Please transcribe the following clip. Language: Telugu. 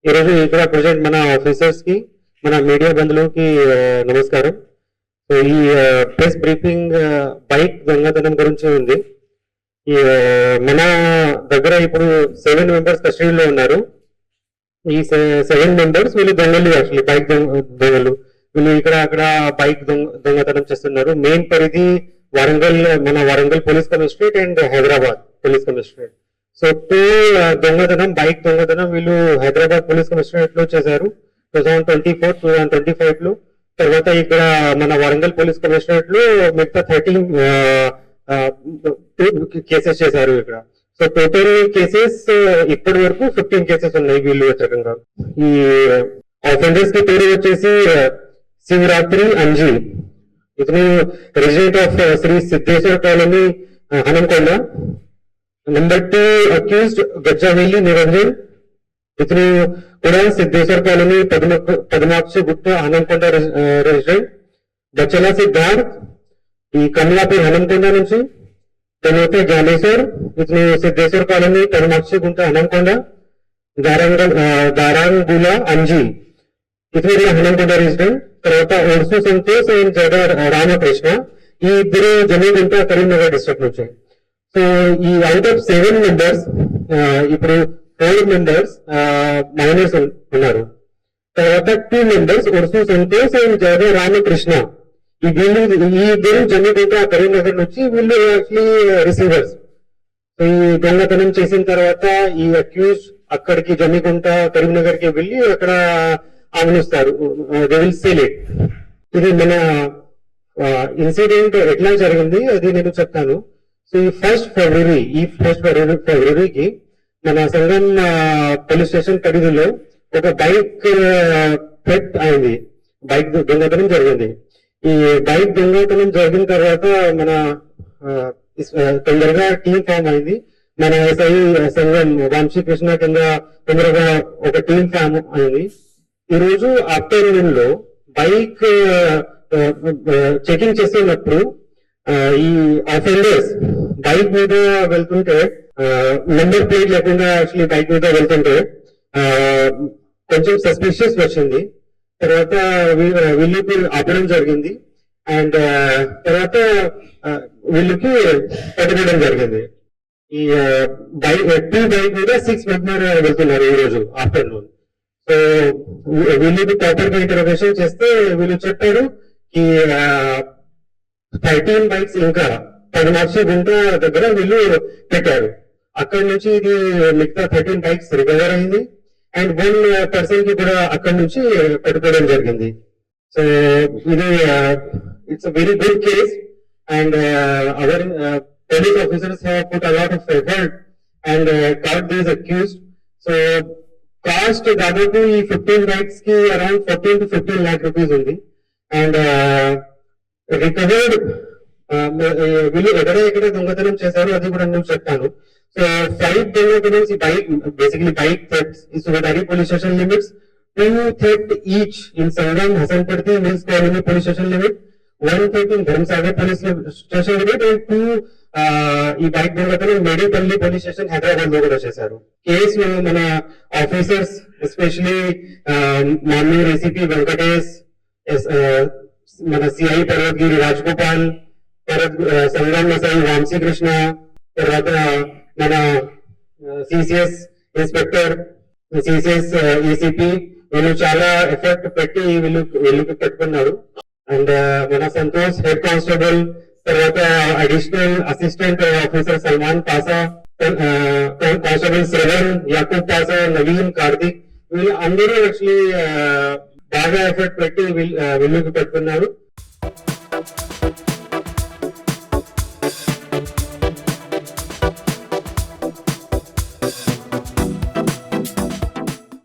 ఈరోజు ఇక్కడ ప్రజెంట్ మన ఆఫీసర్స్ కి మన మీడియా బంధువులకి నమస్కారం. సో ఈ ప్రెస్ బ్రీఫింగ్ బైక్ దొంగతనం గురించి ఉంది. ఈ మన దగ్గర ఇప్పుడు 7 మెంబర్స్ కస్టడీలో ఉన్నారు. ఈ 7 మెంబర్స్ వీళ్ళు దొంగలు, యాక్చువల్లీ బైక్ దొంగలు. వీళ్ళు ఇక్కడ అక్కడ బైక్ దొంగతనం చేస్తున్నారు. మెయిన్ పరిధి వరంగల్, మన Warangal police commissionerate and Hyderabad police commissionerate. So దొంగతనం, బైక్ దొంగతనం వీళ్ళు హైదరాబాద్ పోలీస్ కమిషనరేట్ లో చేశారు 2024, 2025 లో. తర్వాత ఇక్కడ మన వరంగల్ పోలీస్ కమిషనరేట్ లో మిగతా 13 కేసెస్ చేశారు ఇక్కడ. సో టోటల్ కేసెస్ ఇప్పటి వరకు 15 కేసెస్ ఉన్నాయి వీళ్ళు వ్యతిరేకంగా. ఈ ఆఫెండర్స్ కి పేరు వచ్చేసి శివరాత్రి అంజీ, ఇతను resident of Shri Siddeshwara colony Hanamkonda. Number 2 accused Gajjaveli Niranjan, ఇతను కూడా సిద్ధేశ్వర కాలనీ పద్మాక్ష గుట్ట హనంకొండ రెసిడెంట్. బచ్చల సిద్ధార్థ్, ఈ కమలాపూర్ హనంకొండ నుంచి. తర్వాత జ్ఞానేశ్వర్, ఇతను సిద్ధేశ్వర కాలనీ పద్మాక్ష గుంట హనంకొండ. దారాంగుల అంజీ, ఇతను కూడా హనంకొండ రెసిడెంట్. తర్వాత ఉర్సు సంతోష్ అండ్ జడ రామకృష్ణ, ఈ ఇద్దరు జమీగుంట కరీంనగర్ డిస్ట్రిక్ట్ నుంచి. సో ఈ అవుట్ ఆఫ్ 7 మెంబర్స్ ఇప్పుడు 4 మెంబర్స్ మైనర్స్ ఉన్నారు. తర్వాత 2 మెంబర్స్ ఉర్సు సంతోష్ అండ్ జడ రామకృష్ణ, ఈ ఇద్దరు జమీగుంట కరీంనగర్ నుంచి. వీళ్ళు యాక్చువల్లీ రిసీవర్స్. ఈ దొంగతనం చేసిన తర్వాత ఈ అక్యూజ్ అక్కడికి జమీగుంట కరీంనగర్ కి వెళ్ళి అక్కడ ఆమెనిస్తారు, దే విల్ సేల్ ఇట్. ఇది మన ఇన్సిడెంట్ ఎట్లా జరిగింది అది నేను చెప్తాను. సో ఈ 1st ఫిబ్రవరికి మన సంగం పోలీస్ స్టేషన్ పరిధిలో ఒక బైక్ థెఫ్ట్ అయింది, బైక్ దొంగతనం జరిగింది. ఈ బైక్ దొంగతనం జరిగిన తర్వాత మన తొందరగా టీం ఫామ్ అయింది. మన ఎస్ఐ సంగం వంశీకృష్ణ కింద తొందరగా ఒక టీం ఫామ్ అయింది. ఈ రోజు ఆఫ్టర్నూన్ లో బైక్ చెకింగ్ చేస్తున్నప్పుడు ఈ అఫెండర్స్ బైక్ మీద వెళ్తుంటే, నెంబర్ ప్లేట్ లేకుండా యాక్చువల్లీ బైక్ మీద వెళ్తుంటే కొంచెం సస్పిషియస్ వచ్చింది. తర్వాత వీళ్ళకి ఆపడం జరిగింది. అండ్ తర్వాత వీళ్ళకి పట్టుకోవడం జరిగింది. ఈ బైక్ 2 బైక్ మీద 6 మెంబర్ వెళ్తున్నారు ఈ రోజు ఆఫ్టర్నూన్. సో వీళ్ళకి ప్రాపర్ గా ఇంటర్వ్యూషన్ చేస్తే వీళ్ళు చెప్పారు ఈ 13 బైక్స్ ఇంకా పద్మాక్షి గుంట దగ్గర వీళ్ళు పెట్టారు. అక్కడి నుంచి ఇది మిగతా 13 బైక్స్ రికవర్ అయింది. అండ్ 1 పర్సన్ కి కూడా అక్కడి నుంచి పెట్టుకోవడం జరిగింది. సో ఇది it's very good case. And our police officers have put a lot of effort and caught these accused. So cost దాదాపు ఈ 15 బైక్స్ కి అరౌండ్ 14 to 15 lakh రూపీస్ ఉంది. అండ్ రికవర్డ్ వీళ్ళు ఎక్కడ దొంగతనం చేశారో అది కూడా నేను చెప్తాను. సో 5 దొంగతనం bike, basically bike thefts in Subedari police station limits, 2 theft each in Sangam Hasanpurti Mills Colony police station limit, 1 theft in Dharamsagar police station limit, and 2 ఈ బైక్ దొంగతనం మేడేపల్లి పోలీస్ స్టేషన్ హైదరాబాద్ లో కూడా చేశారు. కేసు మన officers especially manure ACP Venkatesh, మన సిఐ పర్వతగిరి రాజగోపాల్, సంగం ఎస్ఐ వంశీకృష్ణ, తర్వాత మన సిసిఎస్ ఇన్స్పెక్టర్, సిసిఎస్ ఏసీపీ వీళ్ళు చాలా ఎఫర్ట్ పెట్టి వీళ్ళకి పెట్టుకున్నారు. అండ్ మన సంతోష్ హెడ్ కానిస్టేబుల్, తర్వాత additional assistant officer Salman Pasha, constable Shravan, Yakub Pasha, Naveen, Karthik, వీళ్ళు అందరూ యాక్చువల్లీ బాగా ఎఫర్ట్ పెట్టి వీళ్ళకి పెట్టుకున్నారు.